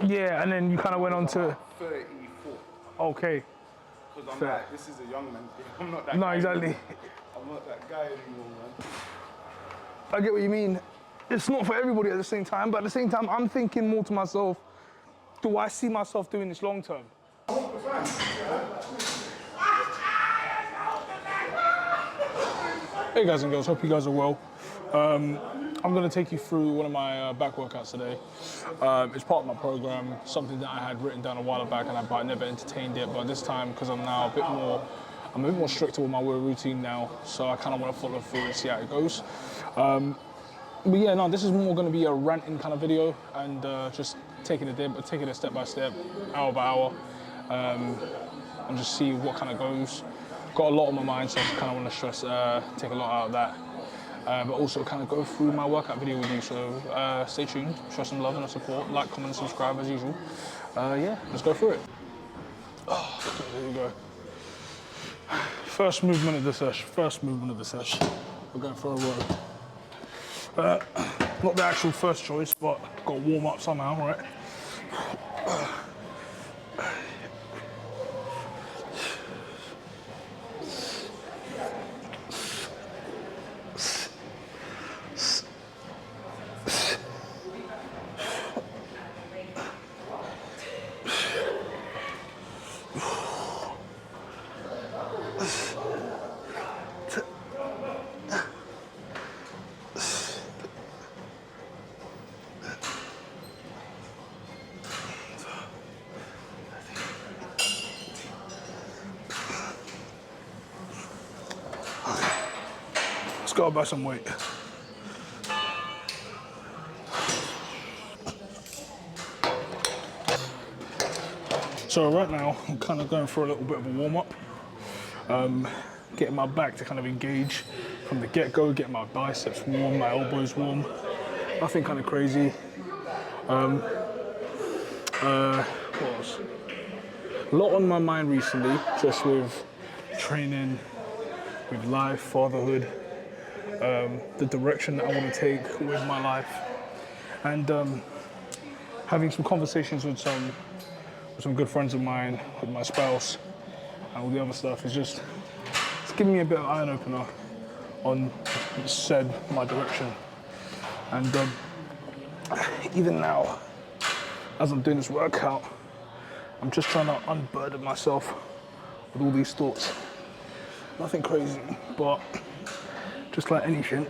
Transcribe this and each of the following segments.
Yeah, and then you kind of went on to 34. okay. Because I'm Fair. like, this is a young man thing. I'm not that No, guy exactly. anymore. I'm not that guy anymore, man. I get what you mean. It's not for everybody at the same time, but at the same time, I'm thinking more to myself, do I see myself doing this long term? Hey guys and girls, hope you guys are well. I'm going to take you through one of my back workouts today. It's part of my program, something that I had written down a while back and I never entertained it, but this time, because I'm now I'm a bit more stricter with my routine now, so I kind of want to follow through and see how it goes. But yeah, no, this is more going to be a ranting kind of video and just taking it step by step, hour by hour, and just see what kind of goes. Got a lot on my mind, so I kind of want to take a lot out of that. But also kind of go through my workout video with you. So stay tuned, show some love and support, like, comment, subscribe as usual. Yeah, let's go through it. Oh, there you go. First movement of the sesh. We're going for a row. Not the actual first choice, but got to warm up somehow, right? Let's go by some weight. So right now, I'm kind of going for a little bit of a warm-up. Getting my back to kind of engage from the get-go, getting my biceps warm, my elbows warm. Nothing kind of crazy. What else? A lot on my mind recently, just with training, with life, fatherhood, the direction that I want to take with my life, and having some conversations with some good friends of mine, with my spouse, and all the other stuff. It's giving me a bit of eye opener on my direction. And even now, as I'm doing this workout, I'm just trying to unburden myself with all these thoughts. Nothing crazy, but just like anything,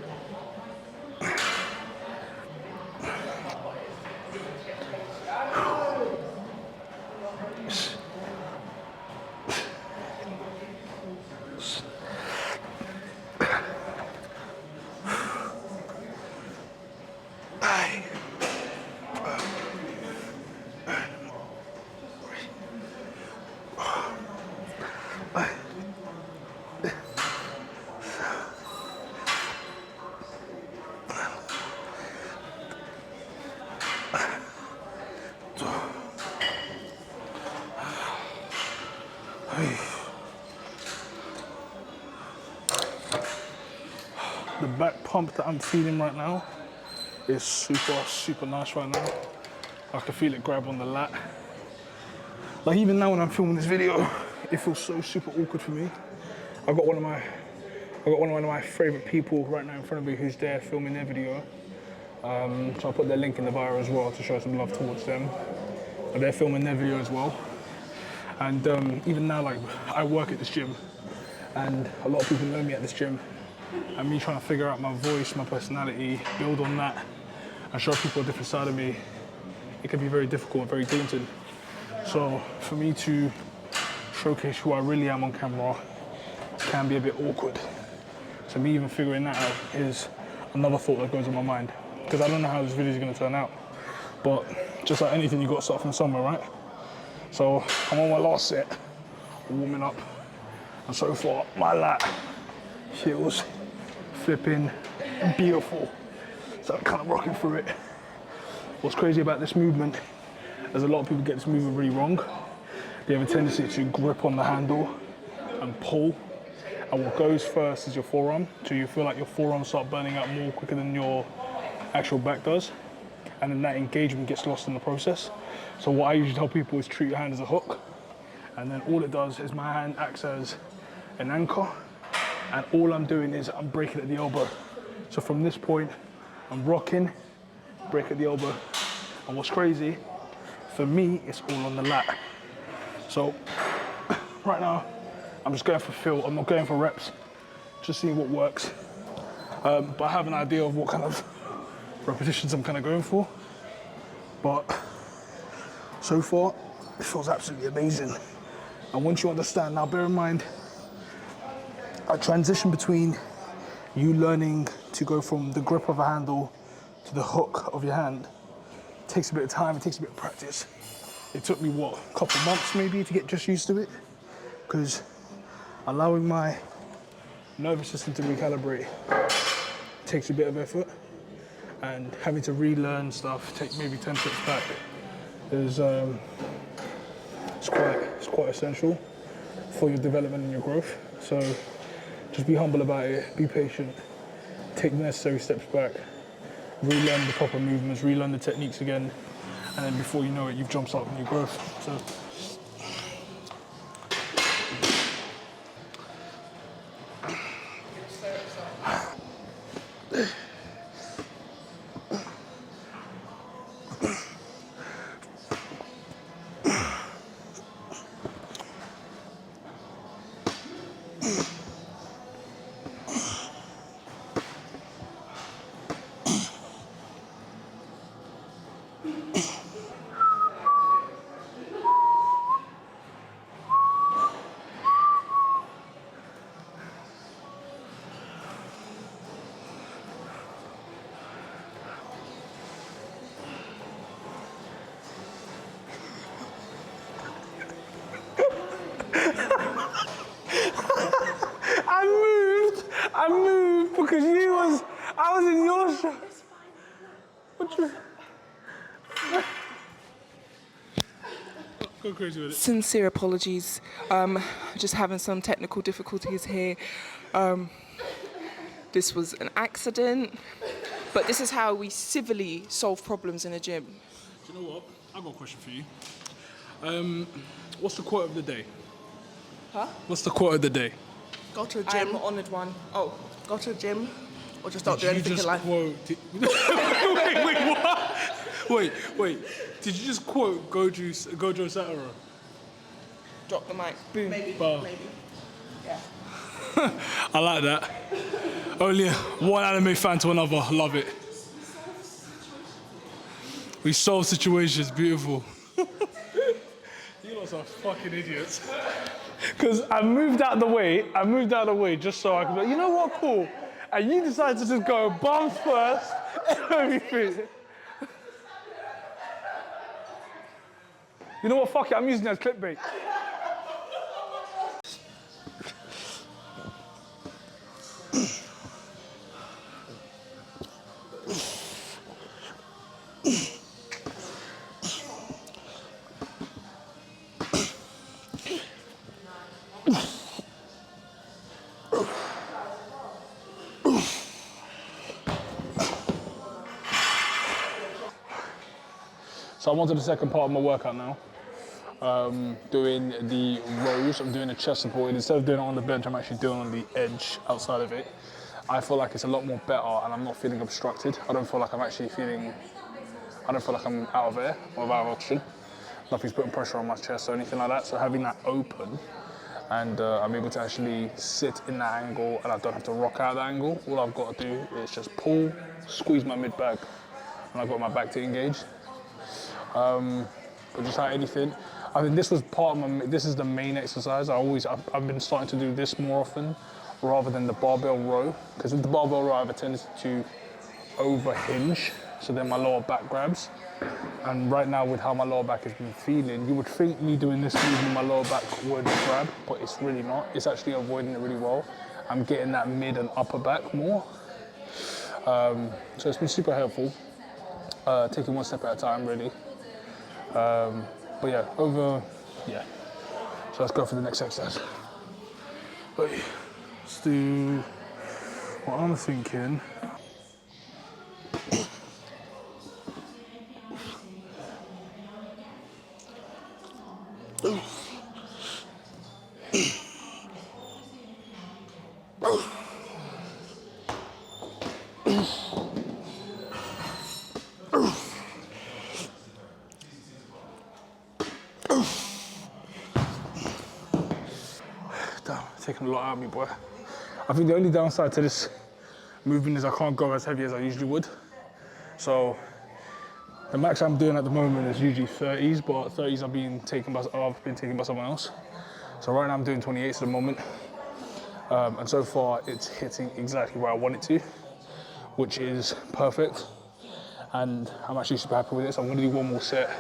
the back pump that I'm feeling right now is super nice right now. I can feel it grab on the lat. Like even now when I'm filming this video, it feels so super awkward for me. I've got one of my favorite people right now in front of me who's there filming their video. So I'll put their link in the bio as well to show some love towards them. But they're filming their video as well. And even now, like, I work at this gym and a lot of people know me at this gym, and me trying to figure out my voice, my personality, build on that and show people a different side of me, it can be very difficult, very daunting. So for me to showcase who I really am on camera can be a bit awkward. So me even figuring that out is another thought that goes in my mind, because I don't know how this video is going to turn out. But just like anything, you got to start from somewhere, right? So I'm on my last set, warming up, and so far my lat feels flipping beautiful. So I'm kind of rocking through it. What's crazy about this movement is a lot of people get this movement really wrong. They have a tendency to grip on the handle and pull. And what goes first is your forearm. So you feel like your forearms start burning out more quicker than your actual back does. And then that engagement gets lost in the process. So what I usually tell people is treat your hand as a hook. And then all it does is my hand acts as an anchor. And all I'm doing is I'm breaking at the elbow. So from this point, I'm rocking, break at the elbow. And what's crazy, for me, it's all on the lat. So right now, I'm just going for feel. I'm not going for reps, just seeing what works. But I have an idea of what kind of repetitions I'm kind of going for. But so far, it feels absolutely amazing. And once you understand, now bear in mind, a transition between you learning to go from the grip of a handle to the hook of your hand takes a bit of time, it takes a bit of practice. It took me, what, a couple months maybe to get just used to it? Because allowing my nervous system to recalibrate takes a bit of effort, and having to relearn stuff, take maybe 10 steps back, is it's quite essential for your development and your growth. So just be humble about it, be patient, take the necessary steps back, relearn the proper movements, relearn the techniques again, and then before you know it, you've jumped started in your growth. So. I moved because I was in your shot. What you? Go crazy with it. Sincere apologies. Just having some technical difficulties here. This was an accident, but this is how we civilly solve problems in a gym. Do you know what? I've got a question for you. What's the quote of the day? Huh? What's the quote of the day? Go to a gym. I'm honoured one. Oh, go to a gym or just don't do Did you anything just in life. quote? Wait, what? Wait. Did you just quote Gojo Satoru? Drop the mic. Boom. Maybe. Yeah. I like that. Only one anime fan to another. Love it. We solve situations. Beautiful. You lot are fucking idiots. Because I moved out of the way just so I could be like, you know what, cool. And you decided to just go bums first and everything. You know what, fuck it, I'm using it as clickbait. So I'm on to the second part of my workout now. Doing the rows, I'm doing a chest support. Instead of doing it on the bench, I'm actually doing it on the edge outside of it. I feel like it's a lot more better and I'm not feeling obstructed. I don't feel like I'm out of air or out of oxygen. Nothing's putting pressure on my chest or anything like that. So having that open and I'm able to actually sit in that angle and I don't have to rock out of the angle. All I've got to do is just pull, squeeze my mid back and I've got my back to engage. But just like anything, I think this was this is the main exercise. I've been starting to do this more often rather than the barbell row. Because with the barbell row, I have a tendency to over hinge. so then my lower back grabs. And right now with how my lower back has been feeling, you would think me doing this movement, my lower back would grab, but it's really not. It's actually avoiding it really well. I'm getting that mid and upper back more. So it's been super helpful, taking one step at a time really. But yeah, so let's go for the next exercise. Okay, let's do what I'm thinking. Damn, taking a lot out of me, boy. I think the only downside to this movement is I can't go as heavy as I usually would. So the max I'm doing at the moment is usually 30s, but 30s I've been taken by someone else. So right now I'm doing 28s at the moment. And so far it's hitting exactly where I want it to, which is perfect. And I'm actually super happy with this. I'm gonna do one more set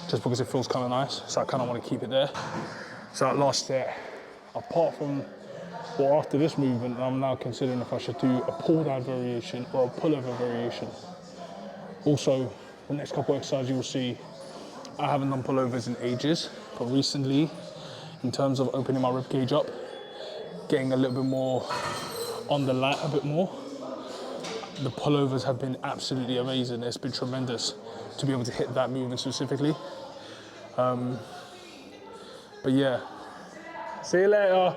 just because it feels kind of nice. So I kind of want to keep it there. So that last set, apart from, well, after this movement, I'm now considering if I should do a pull down variation or a pullover variation. Also, the next couple of exercises you'll see, I haven't done pullovers in ages, but recently, in terms of opening my rib cage up, getting a little bit more on the lat a bit more, the pullovers have been absolutely amazing. It's been tremendous to be able to hit that movement specifically. But yeah, see you later.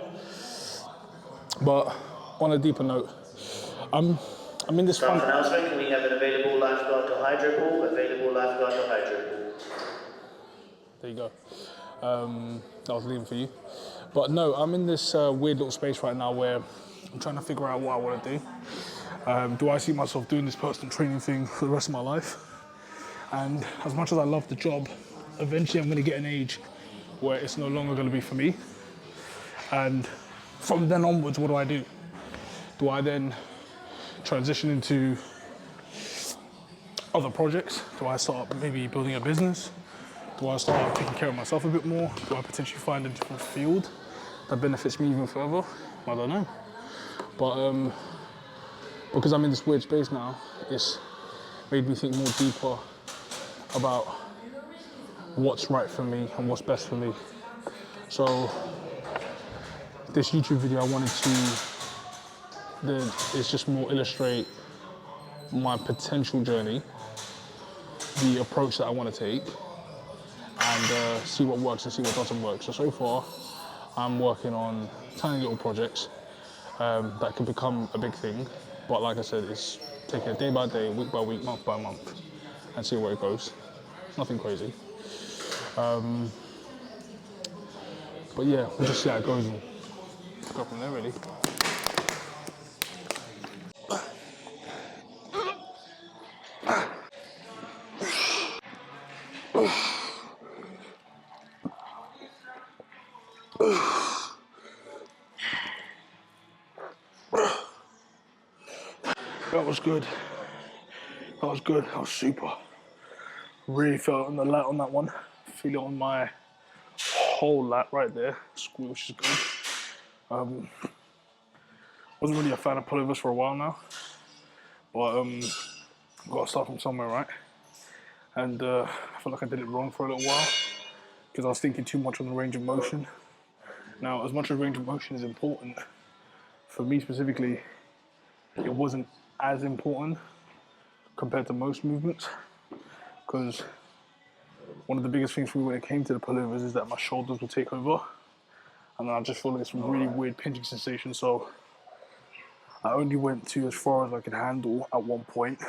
But on a deeper note, I'm in this fun. Announcement, we have an available lifeguard to hydro pool, available lifeguard to hydro pool. There you go. That was leaving for you. But no, I'm in this weird little space right now where I'm trying to figure out what I want to do. Do I see myself doing this personal training thing for the rest of my life? And as much as I love the job, eventually I'm going to get an age where it's no longer going to be for me. And from then onwards, what do I do? Do I then transition into other projects? Do I start maybe building a business? Do I start taking care of myself a bit more? Do I potentially find a different field that benefits me even further? I don't know. But because I'm in this weird space now, it's made me think more deeper about what's right for me and what's best for me. So this YouTube video I wanted to, it's just more illustrate my potential journey, the approach that I want to take, and see what works and see what doesn't work. So far, I'm working on tiny little projects that could become a big thing. But like I said, it's taking it day by day, week by week, month by month, and see where it goes. Nothing crazy. But yeah, we'll just see how it goes and go from there, really. That was good. That was good. That was super. Really felt on the lat on that one. Feel it on my whole lat right there, which is good. Wasn't really a fan of pullovers for a while now, but got to start from somewhere, right? And I felt like I did it wrong for a little while because I was thinking too much on the range of motion. Now, as much as range of motion is important, for me specifically, it wasn't as important compared to most movements, because one of the biggest things for me when it came to the pullovers is that my shoulders would take over, and then I just feel like this really weird pinching sensation. So I only went to as far as I could handle at one point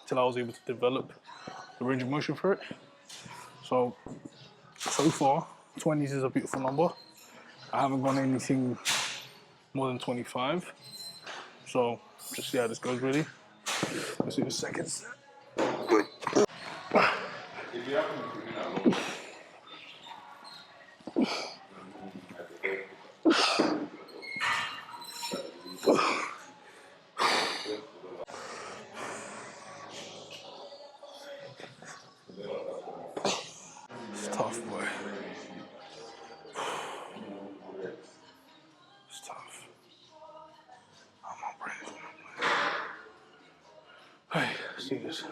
till I was able to develop the range of motion for it. So far, 20s is a beautiful number. I haven't gone anything more than 25. So just see how this goes, really. Let's do the seconds. Let's do this.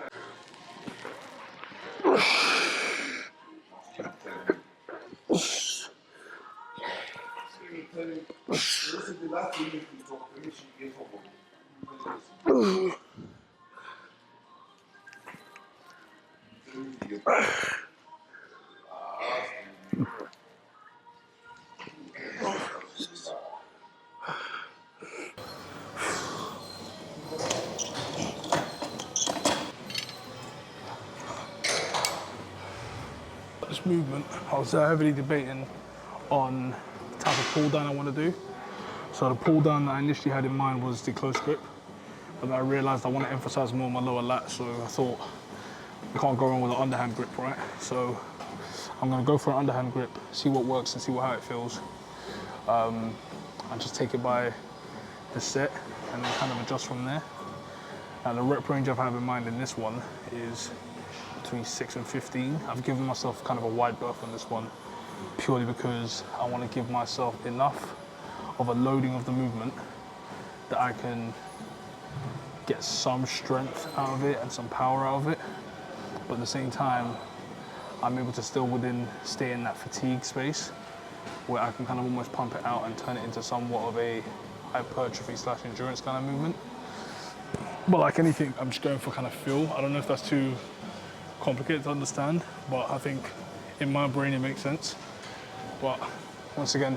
This movement, I was heavily debating on the type of pull down I want to do. So the pull down that I initially had in mind was the close grip, but then I realized I want to emphasize more my lower lat, so I thought you can't go wrong with an underhand grip, right? So I'm going to go for an underhand grip, see what works and see how it feels, and just take it by the set and then kind of adjust from there. Now the rep range I have in mind in this one is between 6 and 15. I've given myself kind of a wide berth on this one purely because I want to give myself enough of a loading of the movement that I can get some strength out of it and some power out of it, but at the same time I'm able to still stay in that fatigue space where I can kind of almost pump it out and turn it into somewhat of a hypertrophy / endurance kind of movement. But like anything, I'm just going for kind of feel. I don't know if that's too complicated to understand, but I think in my brain it makes sense. But once again,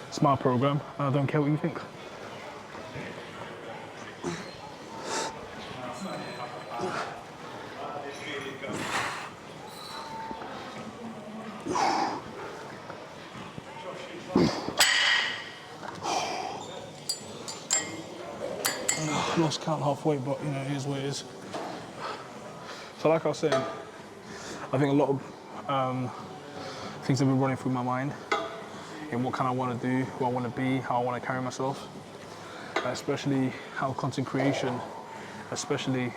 it's my program and I don't care what you think. Lost count halfway, but you know, it is what it is. So like I was saying, I think a lot of things have been running through my mind in what kind I want to do, who I want to be, how I want to carry myself, especially how content creation, respectfully,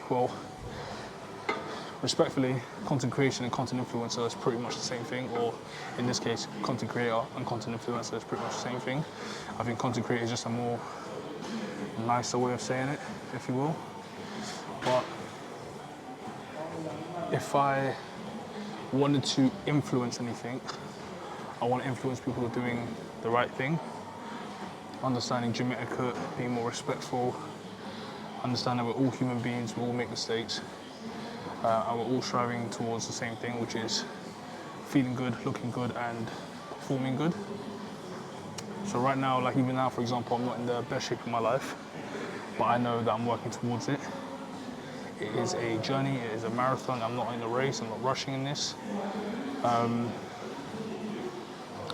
content creation and content influencer is pretty much the same thing, or in this case, content creator and content influencer is pretty much the same thing. I think content creator is just a more nicer way of saying it, if you will. But if I wanted to influence anything, I want to influence people who are doing the right thing, understanding gym etiquette, being more respectful, understanding we're all human beings, we all make mistakes, and we're all striving towards the same thing, which is feeling good, looking good, and performing good. So right now, like even now, for example, I'm not in the best shape of my life, but I know that I'm working towards it. It is a journey, it is a marathon. I'm not in a race, I'm not rushing in this.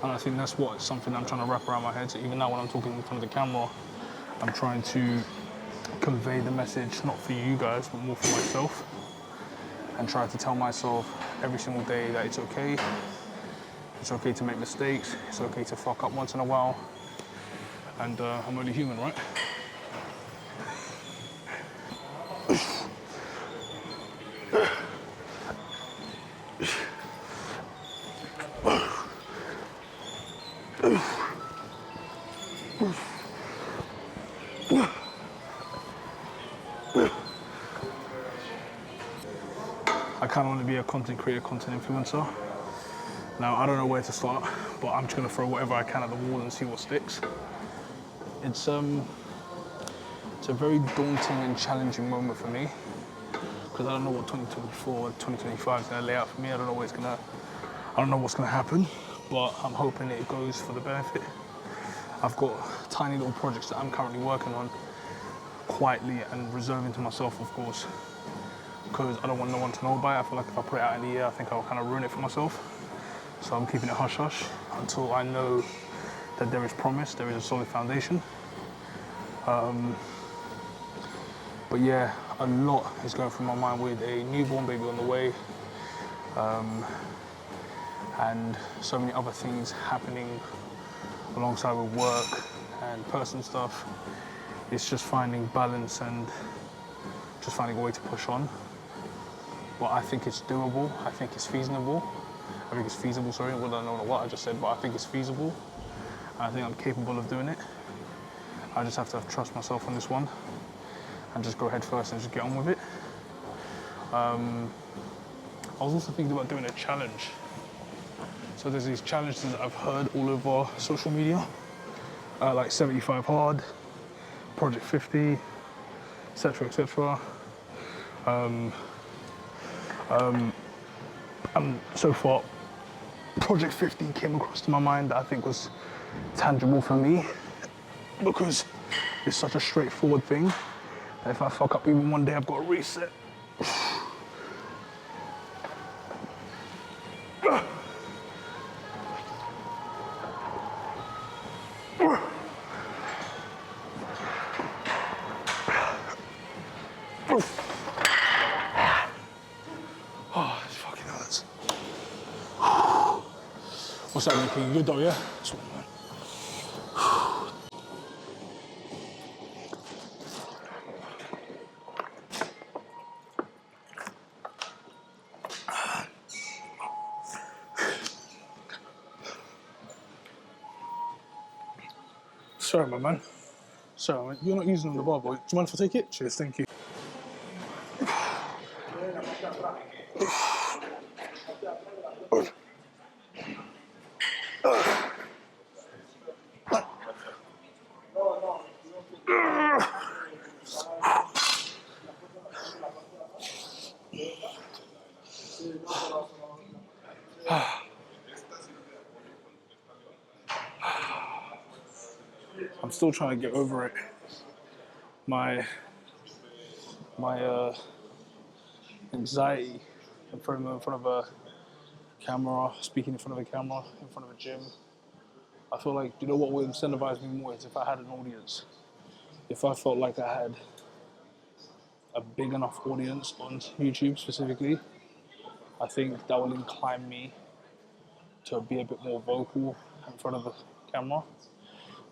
And I think that's something I'm trying to wrap around my head. So even now when I'm talking in front of the camera, I'm trying to convey the message, not for you guys, but more for myself. And try to tell myself every single day that it's okay. It's okay to make mistakes. It's okay to fuck up once in a while. And I'm only human, right? I kind of want to be a content creator, content influencer. Now, I don't know where to start, but I'm just going to throw whatever I can at the wall and see what sticks. It's a very daunting and challenging moment for me because I don't know what 2024, 2025 is going to lay out for me. I don't know what's going to happen, but I'm hoping it goes for the benefit. I've got tiny little projects that I'm currently working on quietly and reserving to myself, of course, because I don't want no one to know about it. I feel like if I put it out in the air, I think I'll kind of ruin it for myself. So I'm keeping it hush-hush until I know that there is promise, there is a solid foundation. But yeah, a lot is going through my mind with a newborn baby on the way, and so many other things happening alongside with work and personal stuff. It's just finding balance and just finding a way to push on. But I think it's doable, I think it's feasible. Well, I don't know what I just said, but I think it's feasible. I think I'm capable of doing it. I just have to trust myself on this one and just go head first and just get on with it. I was also thinking about doing a challenge. So there's these challenges that I've heard all over social media, like 75 hard, Project 50, etc., etc. And so far, Project 50 came across to my mind that I think was tangible for me because it's such a straightforward thing that if I fuck up even one day, I've got to reset. Oh, this fucking hurts. What's that making? You good though, yeah? Sweet, man. Sorry, my man. Sorry, man. You're not using the bar, boy. Do you mind if I take it? Cheers, thank you. I'm still trying to get over it. My anxiety in front of a camera, speaking in front of a camera, in front of a gym. I feel like, you know what would incentivize me more is if I had an audience. If I felt like I had a big enough audience on YouTube specifically, I think that will incline me to be a bit more vocal in front of the camera.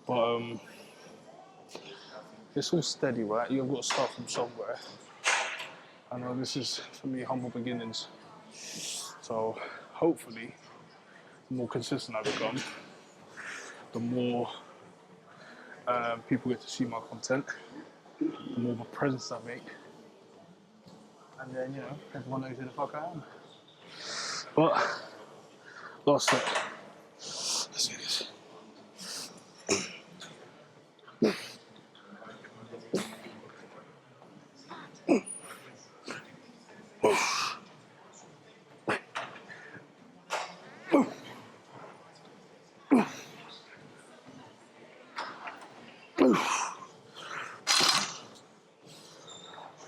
But it's all steady, right? You've got to start from somewhere. I know this is, for me, humble beginnings. So hopefully, the more consistent I become, the more people get to see my content, the more of a presence I make. And then, you know, everyone knows who the fuck I am. But, last set. Let's do this.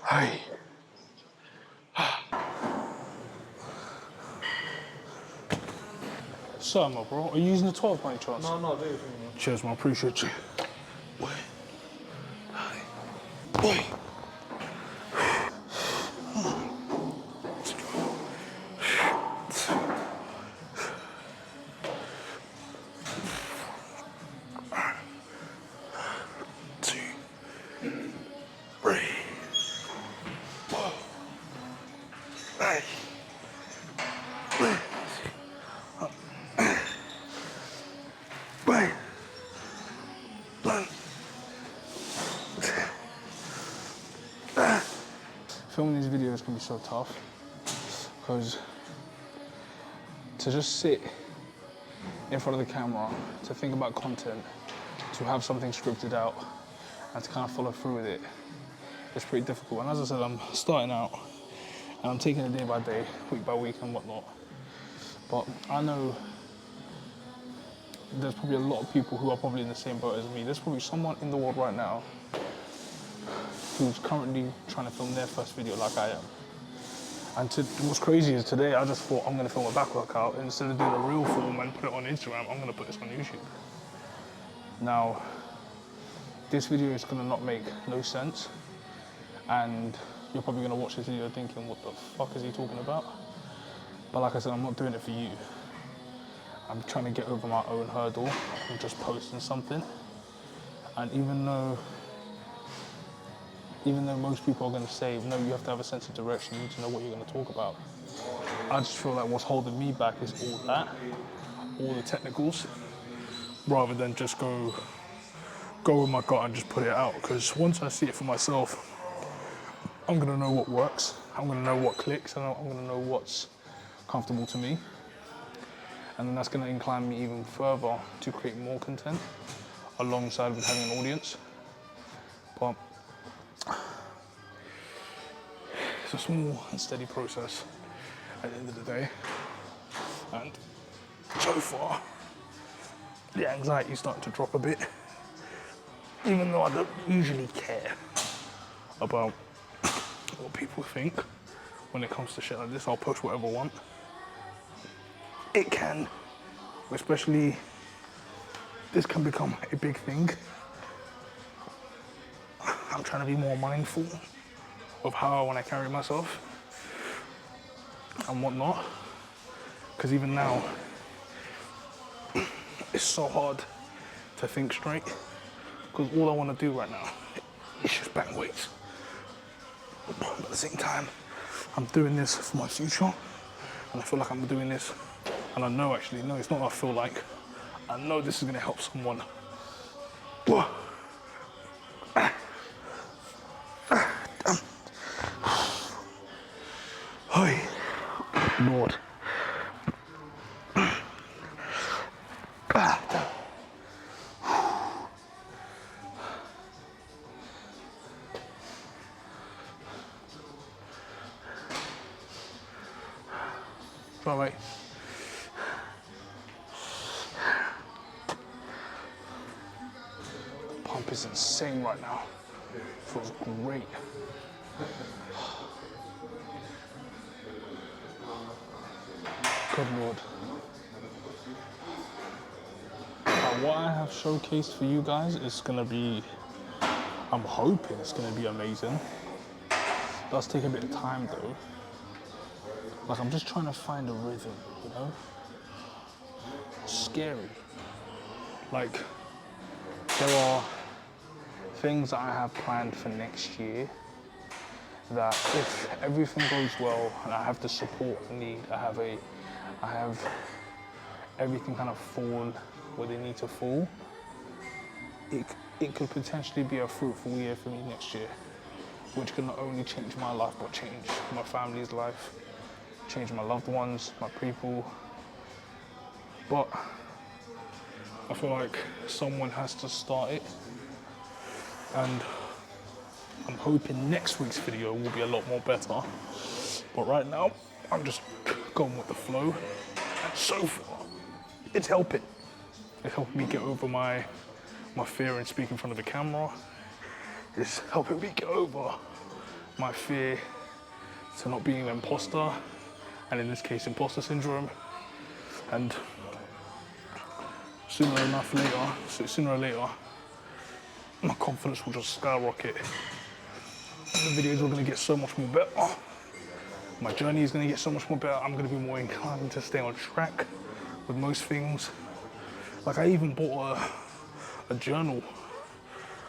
Hey. So, my bro, are you using the 12 by any chance? No, do it. Cheers, man. Appreciate you. Boy. Filming these videos can be so tough because to just sit in front of the camera, to think about content, to have something scripted out and to kind of follow through with it, it's pretty difficult. And as I said, I'm starting out and I'm taking it day by day, week by week and whatnot. But I know there's probably a lot of people who are probably in the same boat as me. There's probably someone in the world right now who's currently trying to film their first video like I am. And what's crazy is today I just thought I'm going to film a back workout, and instead of doing a real form and put it on Instagram, I'm going to put this on YouTube. Now, this video is going to not make no sense, and you're probably going to watch this video thinking, what the fuck is he talking about? But like I said, I'm not doing it for you. I'm trying to get over my own hurdle and just posting something. And even though most people are going to say, no, you have to have a sense of direction, you need to know what you're going to talk about, I just feel like what's holding me back is all that, all the technicals, rather than just go with my gut and just put it out. Because once I see it for myself, I'm going to know what works I'm gonna know what clicks, and I'm gonna know what's comfortable to me. And then that's gonna incline me even further to create more content alongside with having an audience. But it's a small and steady process at the end of the day. And so far, the anxiety's starting to drop a bit. Even though I don't usually care about what people think when it comes to shit like this, I'll post whatever I want. It can, especially, this can become a big thing. I'm trying to be more mindful of how I want to carry myself and whatnot. Because even now, it's so hard to think straight. Because all I want to do right now is just bang weights. But at the same time, I'm doing this for my future. And I feel like I'm doing this, and I know actually, no, it's not what I feel like. I know this is going to help someone. Hey, Lord. All right. Pump is insane right now. Feels great. Good Lord. What I have showcased for you guys is gonna be, I'm hoping it's gonna be amazing. It does take a bit of time though. Like, I'm just trying to find a rhythm, you know? It's scary. Like, there are things that I have planned for next year that if everything goes well and I have the support I need, I have everything kind of fall where they need to fall, it could potentially be a fruitful year for me next year, which can not only change my life, but change my family's life, change my loved ones, my people. But I feel like someone has to start it, and I'm hoping next week's video will be a lot more better. But right now, I'm just going with the flow, and so far, it's helping. It's helping me get over my fear in speaking in front of the camera. It's helping me get over my fear to not being an imposter, and in this case, imposter syndrome. And sooner or later, my confidence will just skyrocket. And the videos are gonna get so much more better. My journey is gonna get so much more better. I'm gonna be more inclined to stay on track with most things. Like, I even bought a journal,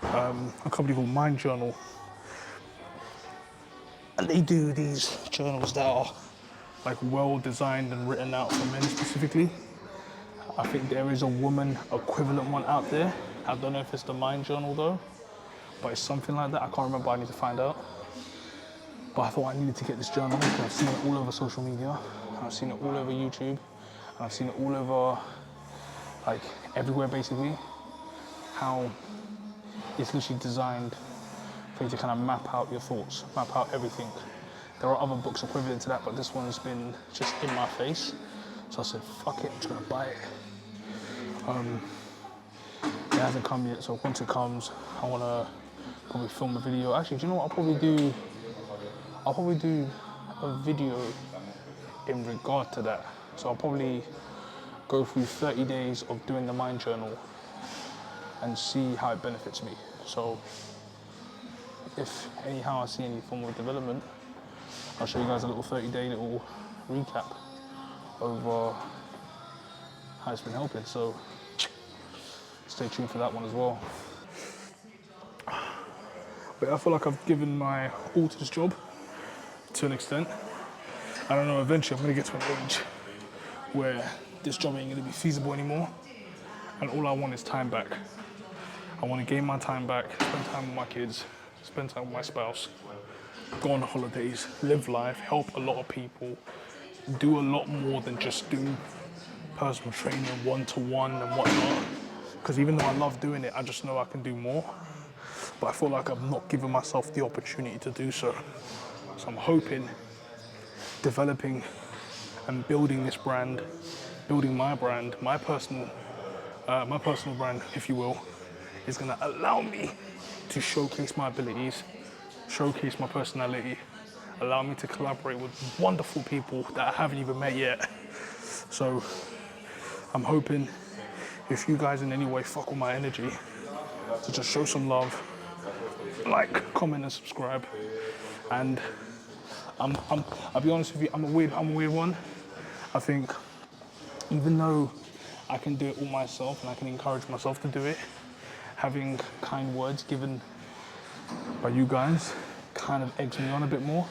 a company called Mind Journal. And they do these journals that are like well designed and written out for men specifically. I think there is a woman equivalent one out there. I don't know if it's the Mind Journal though, but it's something like that. I can't remember, I need to find out. But I thought I needed to get this journal because I've seen it all over social media. I've seen it all over YouTube. And I've seen it all over, like, everywhere basically. How it's literally designed for you to kind of map out your thoughts, map out everything. There are other books equivalent to that, but this one's been just in my face. So I said, fuck it, I'm just gonna buy it. It hasn't come yet, so once it comes, I wanna probably film a video. Actually, do you know what I'll probably do? I'll probably do a video in regard to that. So I'll probably go through 30 days of doing the Mind Journal and see how it benefits me. So if anyhow I see any form of development, I'll show you guys a little 30-day little recap over how it's been helping. So stay tuned for that one as well. But I feel like I've given my all to this job to an extent. I don't know, eventually I'm gonna get to an age where this job ain't gonna be feasible anymore. And all I want is time back. I wanna gain my time back, spend time with my kids, spend time with my spouse. go on holidays, live life, help a lot of people, do a lot more than just do personal training one-to-one and whatnot. Because even though I love doing it, I just know I can do more. But I feel like I've not given myself the opportunity to do so. So I'm hoping developing and building this brand, building my brand, my personal brand, if you will, is gonna allow me to showcase my abilities, showcase my personality, allow me to collaborate with wonderful people that I haven't even met yet. So I'm hoping if you guys in any way fuck with my energy, to just show some love, like, comment and subscribe. And I'll be honest with you, I'm a weird one. I think even though I can do it all myself and I can encourage myself to do it, having kind words given by you guys kind of eggs me on a bit more.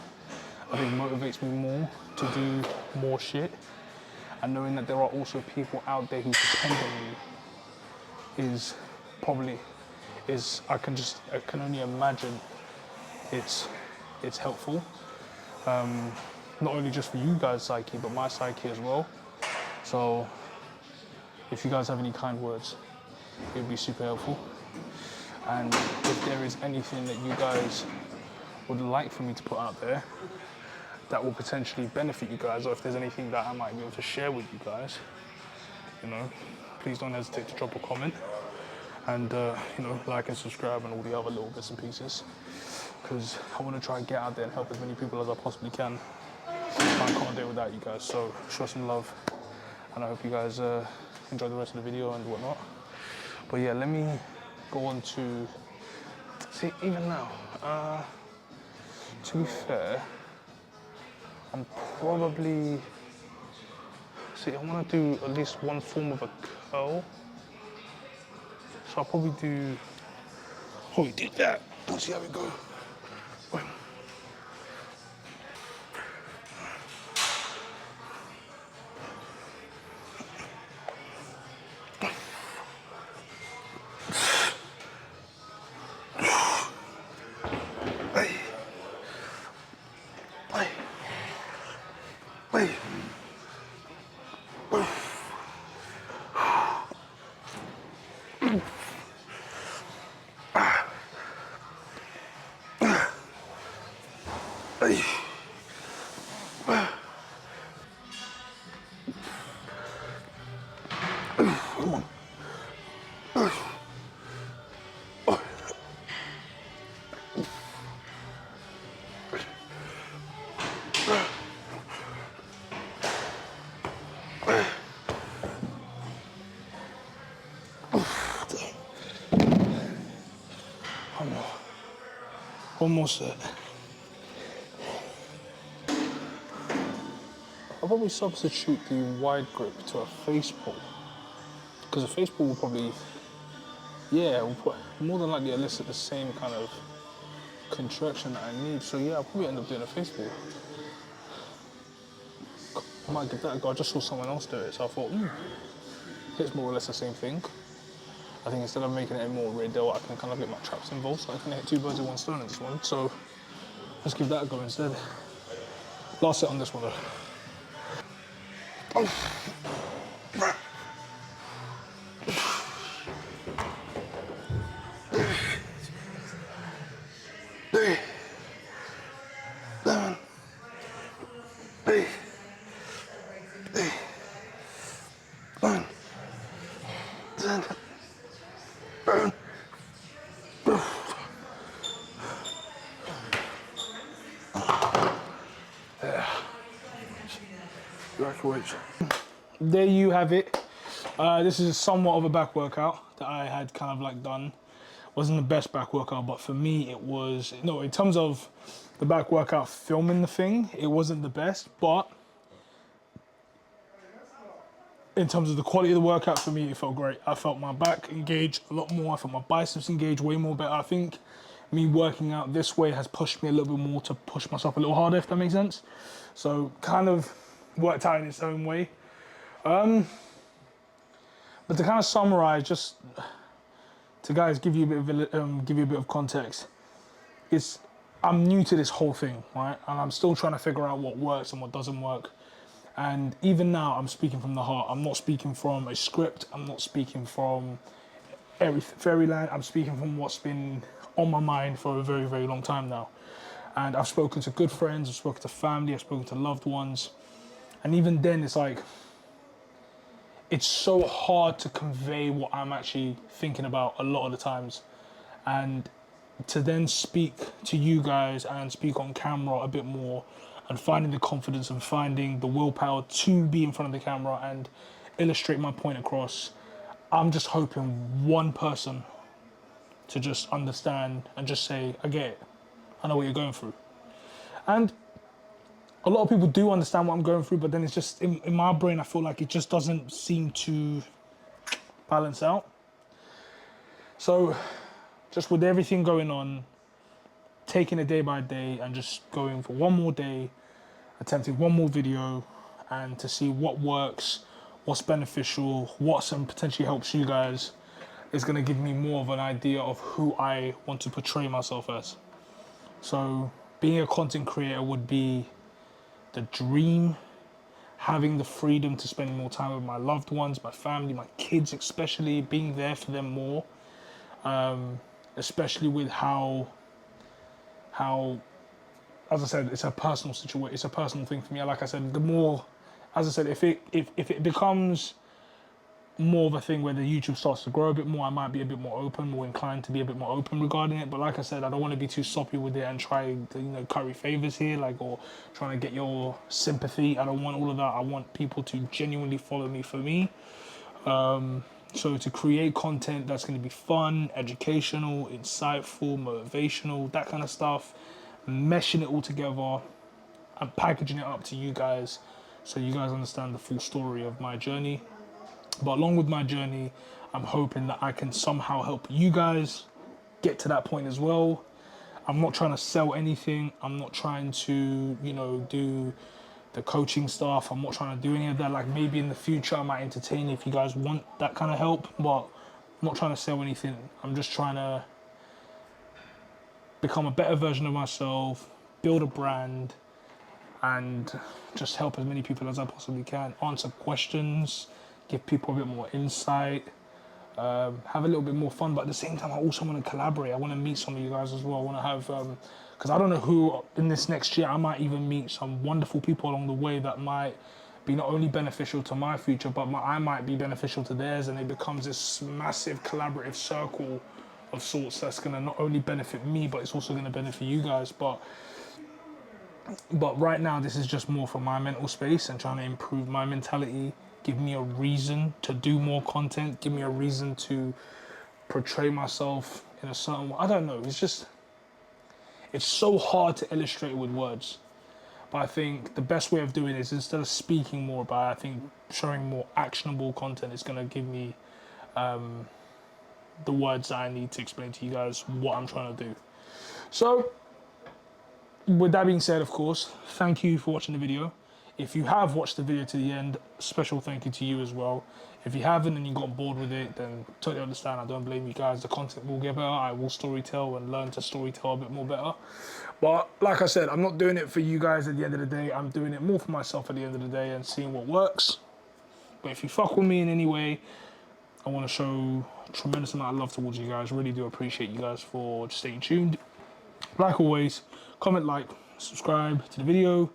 I think motivates me more to do more shit. And knowing that there are also people out there who depend on me I can only imagine it's helpful. Not only just for you guys' psyche, but my psyche as well. So if you guys have any kind words, it would be super helpful. And if there is anything that you guys would like for me to put out there that will potentially benefit you guys, or if there's anything that I might be able to share with you guys, please don't hesitate to drop a comment and like and subscribe and all the other little bits and pieces, because I want to try and get out there and help as many people as I possibly can. I can't do it without you guys, so show some love, and I hope you guys enjoy the rest of the video and whatnot. But yeah, let me go on to see. Even now, to be fair, I'm probably I want to do at least one form of a curl, so I'll probably do. Oh, we did that. Let's see how we go. Wait. Almost there. I'll probably substitute the wide grip to a face pull, because a face pull will probably, more than likely elicit the same kind of contraction that I need. So yeah, I'll probably end up doing a face pull. I might give that a go. I just saw someone else do it, so I thought, it's more or less the same thing. I think instead of making it more real, I can kind of get my traps involved, so I can hit two birds with one stone in this one. So let's give that a go instead. Last set on this one though. There you have it. This is somewhat of a back workout that I had kind of like done. Wasn't the best back workout, but for me it was, no, in terms of the back workout filming the thing, it wasn't the best, but in terms of the quality of the workout, for me it felt great. I felt my back engage a lot more. I felt my biceps engage way more better. I think me working out this way has pushed me a little bit more to push myself a little harder, if that makes sense. So kind of worked out in its own way. But to kind of summarize, just to guys give you a bit of context, it's I'm new to this whole thing, right? And I'm still trying to figure out what works and what doesn't work. And even now, I'm speaking from the heart. I'm not speaking from a script. I'm not speaking from fairyland. I'm speaking from what's been on my mind for a very, very long time now. And I've spoken to good friends, I've spoken to family, I've spoken to loved ones. And even then, it's like, it's so hard to convey what I'm actually thinking about a lot of the times. And to then speak to you guys and speak on camera a bit more and finding the confidence and finding the willpower to be in front of the camera and illustrate my point across, I'm just hoping one person to just understand and just say, I get it. I know what you're going through. And a lot of people do understand what I'm going through, but then it's just, in my brain, I feel like it just doesn't seem to balance out. So just with everything going on, taking it day by day and just going for one more day, attempting one more video and to see what works, what's beneficial, what some potentially helps you guys, is going to give me more of an idea of who I want to portray myself as. So being a content creator would be the dream. Having the freedom to spend more time with my loved ones, my family, my kids especially, being there for them more. Especially with how, as I said, it's a personal situation. It's a personal thing for me. Like I said, the more, as I said, if it becomes more of a thing where the YouTube starts to grow a bit more, I might be a bit more open, more inclined to be a bit more open regarding it. But like I said, I don't want to be too soppy with it and try to, curry favors here, or trying to get your sympathy. I don't want all of that. I want people to genuinely follow me for me. So to create content that's going to be fun, educational, insightful, motivational, that kind of stuff, meshing it all together and packaging it up to you guys so you guys understand the full story of my journey. But along with my journey, I'm hoping that I can somehow help you guys get to that point as well. I'm not trying to sell anything. I'm not trying to, do the coaching stuff. I'm not trying to do any of that. Like, maybe in the future I might entertain if you guys want that kind of help, but I'm not trying to sell anything. I'm just trying to become a better version of myself, build a brand, and just help as many people as I possibly can. Answer questions, give people a bit more insight, have a little bit more fun, but at the same time I also want to collaborate. I want to meet some of you guys as well. I want to have, because I don't know who in this next year, I might even meet some wonderful people along the way that might be not only beneficial to my future, but I might be beneficial to theirs, and it becomes this massive collaborative circle of sorts that's going to not only benefit me, but it's also going to benefit you guys. But right now, this is just more for my mental space and trying to improve my mentality, give me a reason to do more content, give me a reason to portray myself in a certain way. I don't know, it's so hard to illustrate with words. But I think the best way of doing it is, instead of speaking more about it, I think showing more actionable content is going to give me the words that I need to explain to you guys what I'm trying to do. So, with that being said, of course, thank you for watching the video. If you have watched the video to the end, special thank you to you as well. If you haven't and you got bored with it, then totally understand. I don't blame you guys. The content will get better. I will storytell and learn to storytell a bit more better. But like I said, I'm not doing it for you guys at the end of the day. I'm doing it more for myself at the end of the day and seeing what works. But if you fuck with me in any way, I want to show a tremendous amount of love towards you guys. Really do appreciate you guys for staying tuned. Like always, comment, like, subscribe to the video.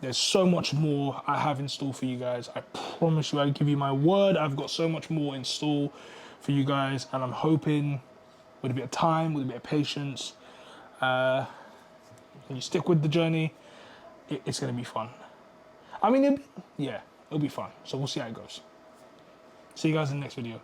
There's so much more I have in store for you guys. I promise you, I give you my word, I've got so much more in store for you guys, and I'm hoping with a bit of time, with a bit of patience, and you stick with the journey, it's going to be fun. I mean, it'll be fun. So we'll see how it goes. See you guys in the next video.